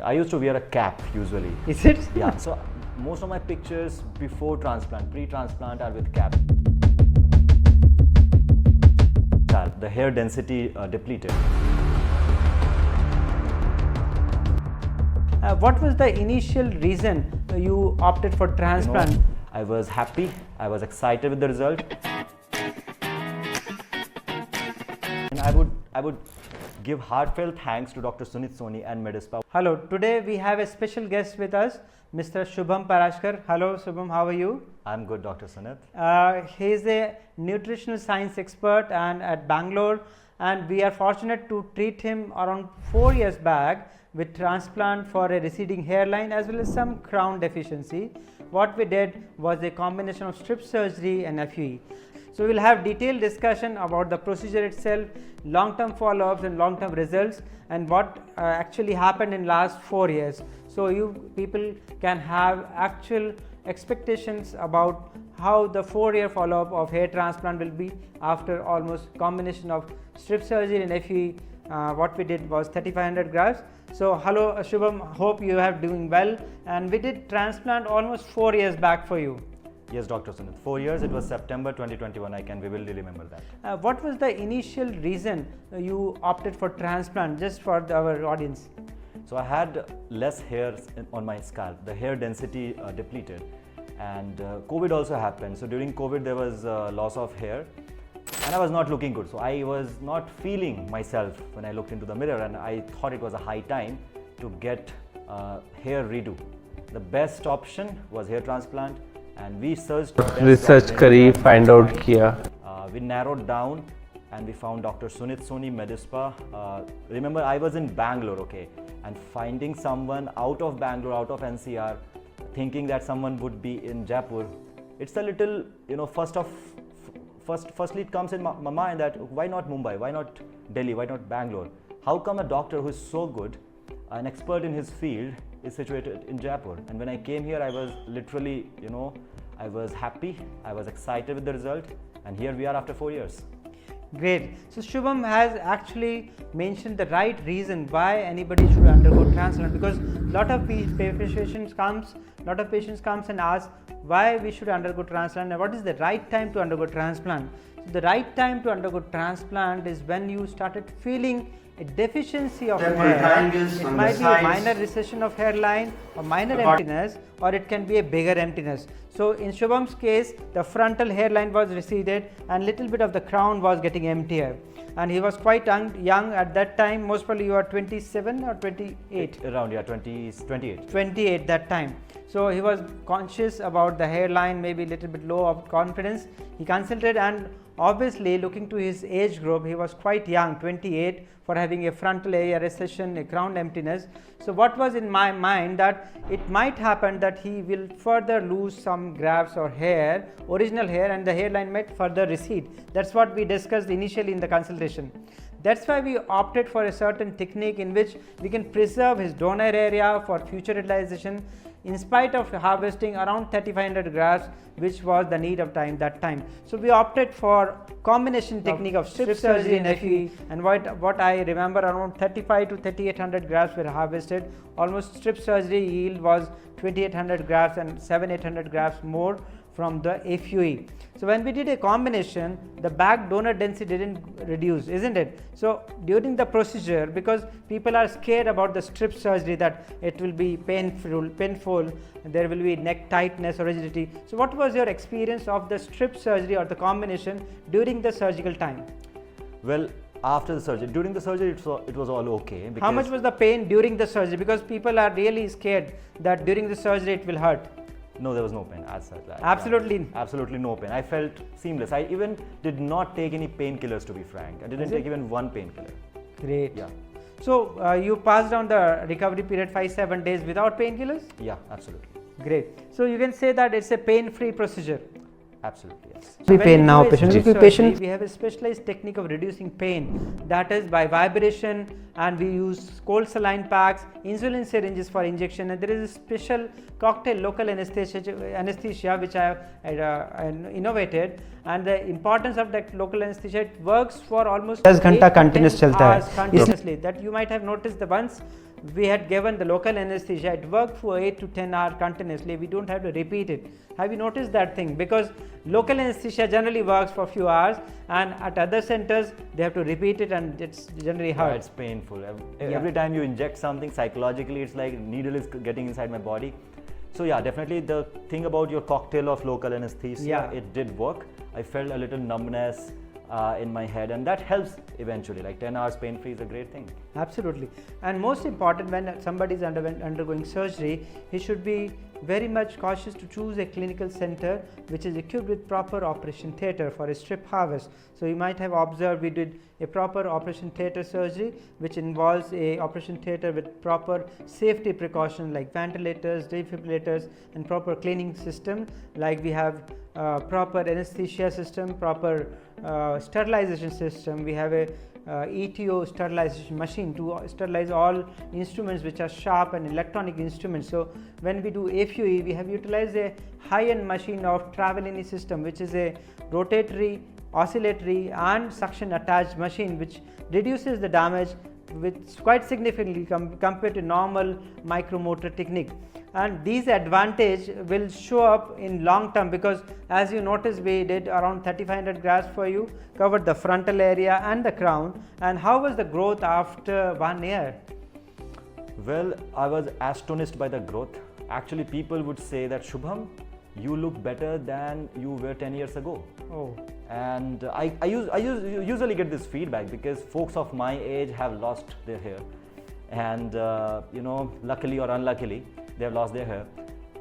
I used to wear a cap usually. Is it? Yeah, so most of my pictures before transplant, pre-transplant are with cap. The hair density depleted. What was the initial reason you opted for transplant? I was happy, I was excited with the result. And I would give heartfelt thanks to Dr. Suneet Soni and Medispa. Hello, today we have a special guest with us, Mr. Shubham Parashkar. Hello Shubham, how are you? I'm good, Dr. Suneet. He is a nutritional science expert and at Bangalore, and we are fortunate to treat him around 4 years back with transplant for a receding hairline as well as some crown deficiency. What we did was a combination of strip surgery and FUE. So we will have detailed discussion about the procedure itself, long-term follow-ups and long-term results, and what actually happened in last 4 years. So you people can have actual expectations about how the 4-year follow-up of hair transplant will be after almost combination of strip surgery and FUE. What we did was 3500 grafts. So hello Shubham, hope you are doing well, and we did transplant almost 4 years back for you. Yes, Dr. Suneet. 4 years, it was September 2021, I can vividly remember that. What was the initial reason you opted for transplant, just for our audience? So I had less hairs on my scalp, the hair density depleted, and COVID also happened. So during COVID there was loss of hair and I was not looking good. So I was not feeling myself when I looked into the mirror, and I thought it was a high time to get hair redo. The best option was hair transplant, and we searched research kari, find out kiya. We narrowed down and we found Dr. Suneet Soni, Medispa. Remember, I was in Bangalore, okay, and finding someone out of Bangalore, out of NCR, thinking that someone would be in Jaipur, it's a little, firstly it comes in my mind that why not Mumbai, why not Delhi, why not Bangalore? How come a doctor who is so good, an expert in his field, is situated in Jaipur? And when I came here, I was literally, I was happy, I was excited with the result, and here we are after 4 years. Great. So Shubham has actually mentioned the right reason why anybody should undergo transplant, because lot of patients comes and ask why we should undergo transplant and what is the right time to undergo transplant. So the right time to undergo transplant is when you started feeling a deficiency of hair. It might be a minor recession of hairline or minor emptiness, or it can be a bigger emptiness. So in Shubham's case, the frontal hairline was receded and little bit of the crown was getting emptier, and he was quite young at that time. Most probably you are 27 or 28? Around, yeah, 28. 28 that time. So he was conscious about the hairline, maybe a little bit low of confidence. He consulted, and obviously looking to his age group, he was quite young, 28, for having a frontal area recession, a crown emptiness. So what was in my mind that it might happen that he will further lose some grafts or hair, original hair, and the hairline might further recede. That's what we discussed initially in the consultation. That's why we opted for a certain technique in which we can preserve his donor area for future utilization in spite of harvesting around 3500 grafts, which was the need of time that time. So we opted for combination technique of strip surgery and FUE, and what I remember, around 35 to 3800 grafts were harvested. Almost strip surgery yield was 2800 grafts and 700-800 grafts more from the FUE. So when we did a combination, the back donor density didn't reduce, isn't it? So during the procedure, because people are scared about the strip surgery, that it will be painful, there will be neck tightness or rigidity. So what was your experience of the strip surgery or the combination during the surgical time? Well, after the surgery, during the surgery it was all okay. How much was the pain during the surgery? Because people are really scared that during the surgery it will hurt. No, there was no pain as such. Absolutely. Yeah, absolutely no pain. I felt seamless. I even did not take any painkillers, to be frank. I didn't take even one painkiller. Great. Yeah. So you passed down the recovery period 5-7 days without painkillers? Yeah, absolutely. Great. So you can say that it's a pain-free procedure. Absolutely, yes. So pain now, patient. We have a specialized technique of reducing pain, that is by vibration, and we use cold saline packs, insulin syringes for injection, and there is a special cocktail local anesthesia which I have innovated, and the importance of that local anesthesia, it works for almost 10 hours continuously. That you might have noticed, the once we had given the local anesthesia. It worked for 8 to 10 hours continuously. We don't have to repeat it. Have you noticed that thing? Because local anesthesia generally works for a few hours, and at other centers they have to repeat it, and it's generally hard. Yeah, it's painful. Every time you inject something, psychologically it's like needle is getting inside my body. So yeah, definitely the thing about your cocktail of local anesthesia, it did work. I felt a little numbness in my head, and that helps eventually. Like 10 hours pain free is a great thing. Absolutely. And most important, when somebody is undergoing surgery, he should be very much cautious to choose a clinical center which is equipped with proper operation theatre for a strip harvest. So you might have observed we did a proper operation theatre surgery, which involves a operation theatre with proper safety precautions like ventilators, defibrillators, and proper cleaning system. Like we have proper anesthesia system, proper sterilization system. We have a ETO sterilization machine to sterilize all instruments which are sharp and electronic instruments. So when we do FUE, we have utilized a high-end machine of Travelini system, which is a rotatory, oscillatory and suction attached machine, which reduces the damage with quite significantly compared to normal micromotor technique. And these advantage will show up in long term, because as you notice, we did around 3500 grafts for you, covered the frontal area and the crown. And how was the growth after 1 year? Well, I was astonished by the growth. Actually, people would say that, Shubham, you look better than you were 10 years ago. Oh. And I usually get this feedback because folks of my age have lost their hair, and you know, luckily or unluckily, they have lost their hair.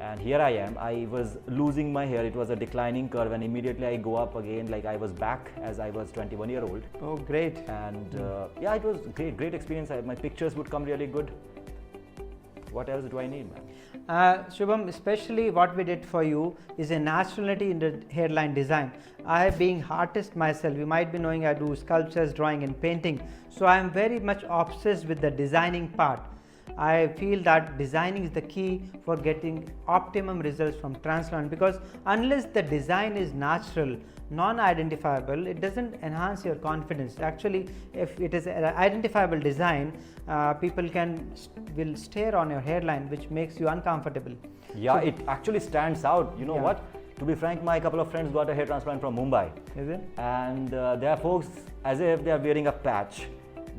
And here I am, I was losing my hair. It was a declining curve, and immediately I go up again, like I was back as I was 21-year-old. Oh, great. And yeah, it was great experience. My pictures would come really good. What else do I need, man? Shubham, especially what we did for you is a naturality in the hairline design. I, being artist myself, you might be knowing I do sculptures, drawing and painting. So I am very much obsessed with the designing part. I feel that designing is the key for getting optimum results from transplant, because unless the design is natural, non-identifiable, it doesn't enhance your confidence. Actually, if it is an identifiable design, people will stare on your hairline, which makes you uncomfortable. Yeah, so it actually stands out. You know what? To be frank, my couple of friends got a hair transplant from Mumbai. Is it? And there are folks as if they are wearing a patch.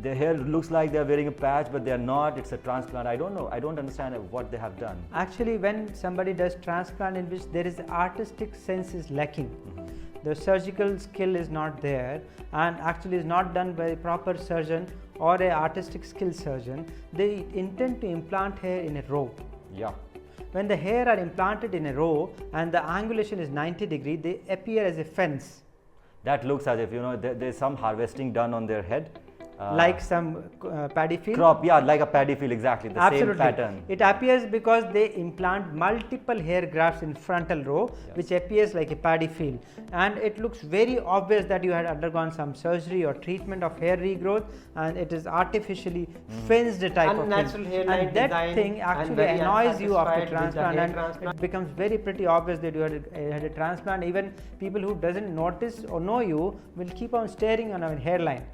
Their hair looks like they are wearing a patch, but they are not. It's a transplant. I don't know. I don't understand what they have done. Actually, when somebody does transplant in which there is artistic sense is lacking, the surgical skill is not there, and actually is not done by a proper surgeon or a artistic skill surgeon, they intend to implant hair in a row. Yeah. When the hair are implanted in a row and the angulation is 90 degrees, they appear as a fence. That looks as if, you know, there's some harvesting done on their head. Like some paddy field? Crop, yeah, like a paddy field, exactly, the same pattern. It appears because they implant multiple hair grafts in frontal row, which appears like a paddy field. And it looks very obvious that you had undergone some surgery or treatment of hair regrowth, and it is artificially fenced type of thing. And that thing actually annoys you after transplant, and it becomes very pretty obvious that you had a transplant. Even people who doesn't notice or know you will keep on staring on our hairline.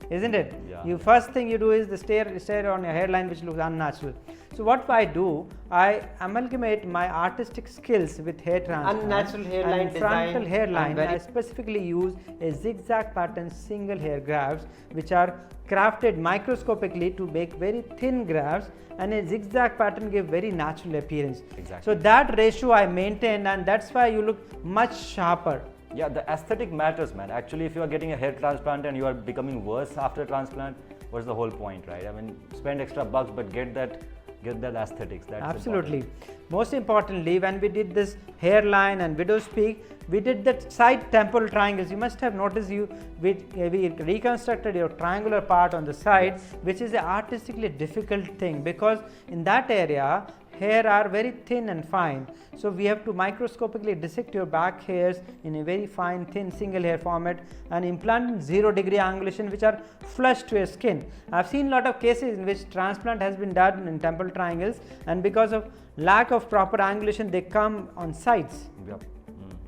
Isn't it? Yeah. You first thing you do is the stare on your hairline, which looks unnatural. So what I do, I amalgamate my artistic skills with hair transplant. Unnatural hairline and frontal design. hairline. I specifically use a zigzag pattern single hair grafts, which are crafted microscopically to make very thin grafts, and a zigzag pattern give very natural appearance. Exactly. So that ratio I maintain, and that's why you look much sharper. Yeah, the aesthetic matters, man. Actually, if you are getting a hair transplant and you are becoming worse after transplant, what's the whole point, right? I mean, spend extra bucks, but get that aesthetics. That's absolutely important. Most importantly, when we did this hairline and widow's peak, we did that side temporal triangles. You must have noticed we reconstructed your triangular part on the side, which is an artistically difficult thing, because in that area hair are very thin and fine. So we have to microscopically dissect your back hairs in a very fine thin single hair format and implant in 0 degree angulation, which are flush to your skin. I've seen a lot of cases in which transplant has been done in temporal triangles, and because of lack of proper angulation they come on sides. Yep.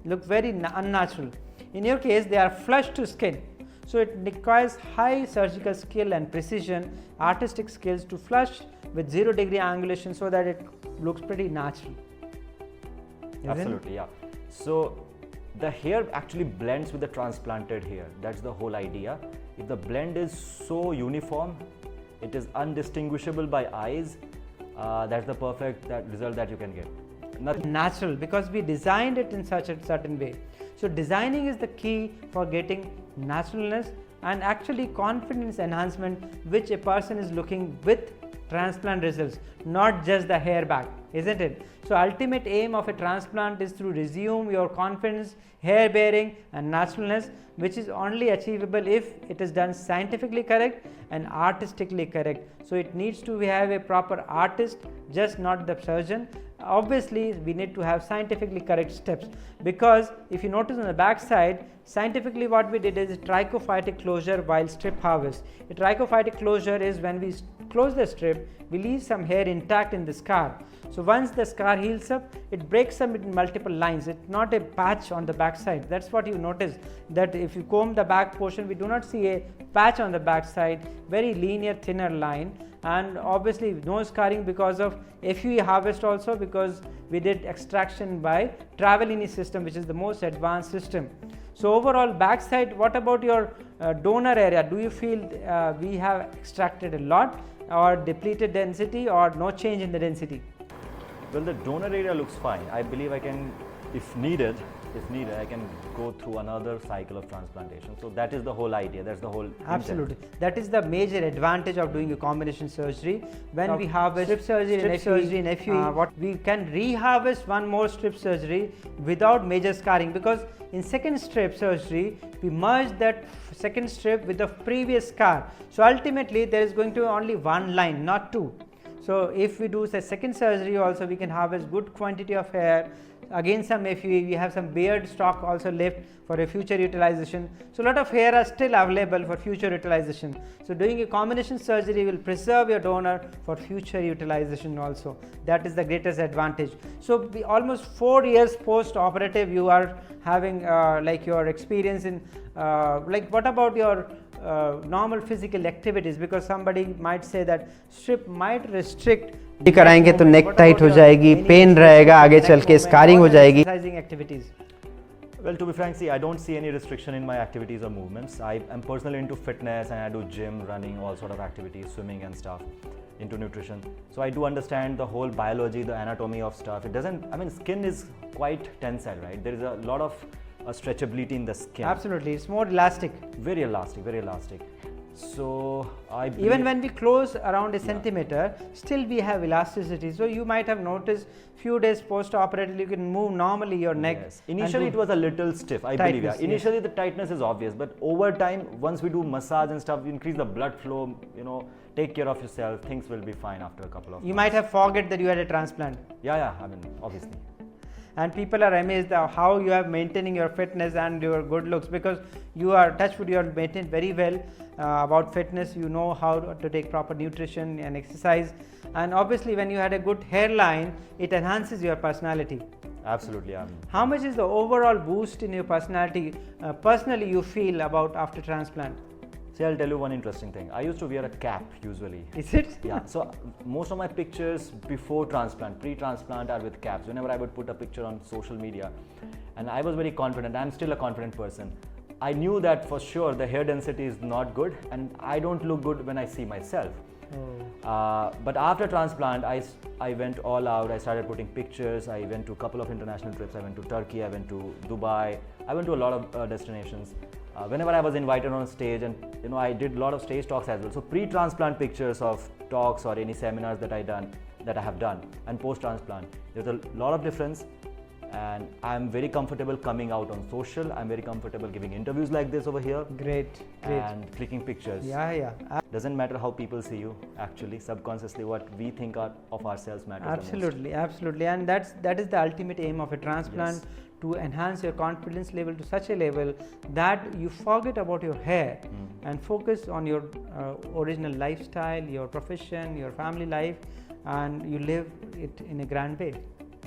Look very unnatural. In your case they are flush to skin. So it requires high surgical skill and precision, artistic skills to flush with 0-degree angulation so that it looks pretty natural. Isn't Absolutely, yeah. So the hair actually blends with the transplanted hair. That's the whole idea. If the blend is so uniform, it is undistinguishable by eyes, that's the perfect result that you can get. Natural, because we designed it in such a certain way. So designing is the key for getting naturalness and actually confidence enhancement, which a person is looking with transplant results, not just the hair back, isn't it? So ultimate aim of a transplant is to resume your confidence, hair bearing and naturalness, which is only achievable if it is done scientifically correct and artistically correct. So it needs to have a proper artist, just not the surgeon. Obviously we need to have scientifically correct steps, because if you notice on the back side, scientifically what we did is trichophytic closure while strip harvest. A trichophytic closure is when we close the strip, we leave some hair intact in the scar. So once the scar heals up, it breaks up in multiple lines. It's not a patch on the back side. That's what you notice, that if you comb the back portion, we do not see a patch on the back side, very linear thinner line. And obviously no scarring because of FUE harvest also, because we did extraction by Travellini system, which is the most advanced system. So overall backside, what about your donor area? Do you feel we have extracted a lot, or depleted density, or no change in the density? Well, the donor area looks fine. I believe I can, if needed, I can go through another cycle of transplantation. So that is the whole idea. That's the whole Absolutely. That is the major advantage of doing a combination surgery. When we harvest strip surgery in FUE, what we can reharvest one more strip surgery without major scarring, because in second strip surgery we merge that second strip with the previous scar. So ultimately there is going to be only one line, not two. So if we do the second surgery also, we can harvest good quantity of hair. Again some FUE, we have some beard stock also left for a future utilization. So a lot of hair are still available for future utilization. So doing a combination surgery will preserve your donor for future utilization also. That is the greatest advantage. So almost 4 years post-operative you are having like your experience in like what about your normal physical activities, because somebody might say that strip might restrict कराएंगे तो नेक tight हो जाएगी, pen रहेगा, आगे चल के scarring हो जाएगी. activities. Well, to be frank, see, I don't see any restriction in my activities or movements. I am personally into fitness and I do gym, running, all sort of activities, swimming and stuff, into nutrition. So I do understand the whole biology, the anatomy of stuff. It doesn't, I mean, skin is quite tensile, right? There is a lot of stretchability in the skin. Absolutely, it's more elastic. Very elastic, very elastic. So even when we close around a centimeter, still we have elasticity. So you might have noticed few days post-operative you can move normally your neck. Yes. Initially it was a little stiff, I believe. Yeah. Initially the tightness is obvious, but over time, once we do massage and stuff, we increase the blood flow, you know, take care of yourself, things will be fine after a couple of months. You might have forget that you had a transplant. Yeah, I mean, obviously. And people are amazed at how you are maintaining your fitness and your good looks, because you are touch wood, you are maintained very well about fitness. You know how to take proper nutrition and exercise, and obviously when you had a good hairline, it enhances your personality. Absolutely. How much is the overall boost in your personality personally you feel about after transplant? See, I'll tell you one interesting thing. I used to wear a cap usually. Is it? Yeah. So most of my pictures before transplant, pre-transplant are with caps. Whenever I would put a picture on social media, and I was very confident. I'm still a confident person. I knew that for sure the hair density is not good, and I don't look good when I see myself. But after transplant, I went all out. I started putting pictures. I went to a couple of international trips. I went to Turkey. I went to Dubai. I went to a lot of destinations. Whenever I was invited on stage, and you know, I did a lot of stage talks as well. So pre-transplant pictures of talks or any seminars that I have done, and post-transplant, there's a lot of difference. And I'm very comfortable coming out on social. I'm very comfortable giving interviews like this over here. Great. And clicking pictures. Yeah. Doesn't matter how people see you. Actually, subconsciously, what we think of ourselves matters. Absolutely. And that is the ultimate aim of a transplant. Yes. To enhance your confidence level to such a level that you forget about your hair and focus on your original lifestyle, your profession, your family life, and you live it in a grand way.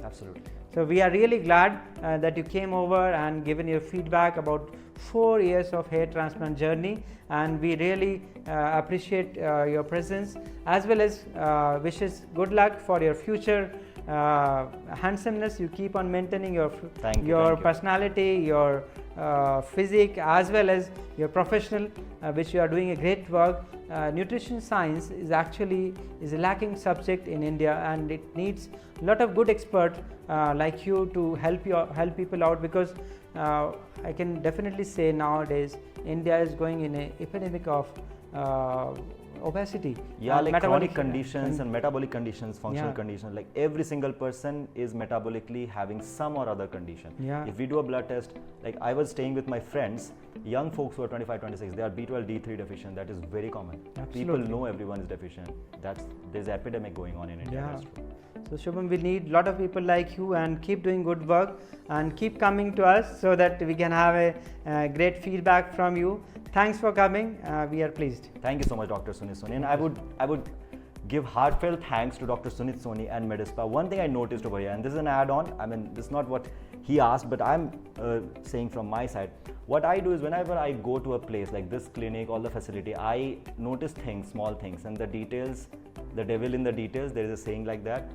Absolutely. So we are really glad that you came over and given your feedback about 4 years of hair transplant journey, and we really appreciate your presence, as well as wishes good luck for your future handsomeness. You keep on maintaining your Thank you. personality, your physique, as well as your professional, which you are doing a great work. Nutrition science is actually a lacking subject in India, and it needs a lot of good experts like you to help people out, because I can definitely say nowadays India is going in an epidemic of obesity. Yeah, like metabolic chronic conditions and metabolic conditions, functional conditions, like every single person is metabolically having some or other condition. Yeah. If we do a blood test, like I was staying with my friends, young folks who are 25, 26, they are B12, D3 deficient. That is very common. Absolutely. People know everyone is deficient. There's an epidemic going on in India. Yeah. That's true. So Shubham, we need a lot of people like you, and keep doing good work and keep coming to us so that we can have a great feedback from you. Thanks for coming. We are pleased. Thank you so much, Dr. Suneet Soni. And I would give heartfelt thanks to Dr. Suneet Soni and Medispa. One thing I noticed over here, and this is an add-on, I mean, this is not what he asked, but I'm saying from my side, what I do is whenever I go to a place like this clinic, all the facility, I notice things, small things, and the details, the devil in the details, there is a saying like that.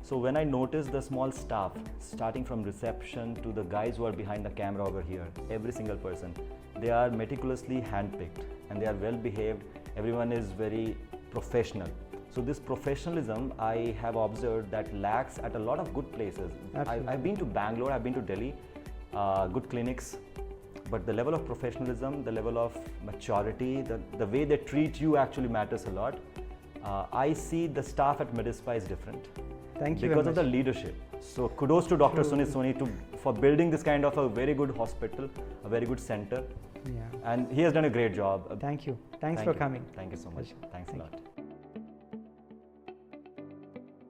So when I notice the small staff, starting from reception to the guys who are behind the camera over here, every single person, they are meticulously handpicked and they are well behaved. Everyone is very professional. So this professionalism I have observed that lacks at a lot of good places. I've been to Bangalore, I've been to Delhi, good clinics, but the level of professionalism, the level of maturity, the way they treat you actually matters a lot. I see the staff at Medispa is different. Thank you. Because of the leadership. So kudos to Dr. Suneet Soni for building this kind of a very good hospital, a very good center. Yeah. And he has done a great job. Thank you. Thanks Thank for you. coming. Thank you so much. Thanks a lot.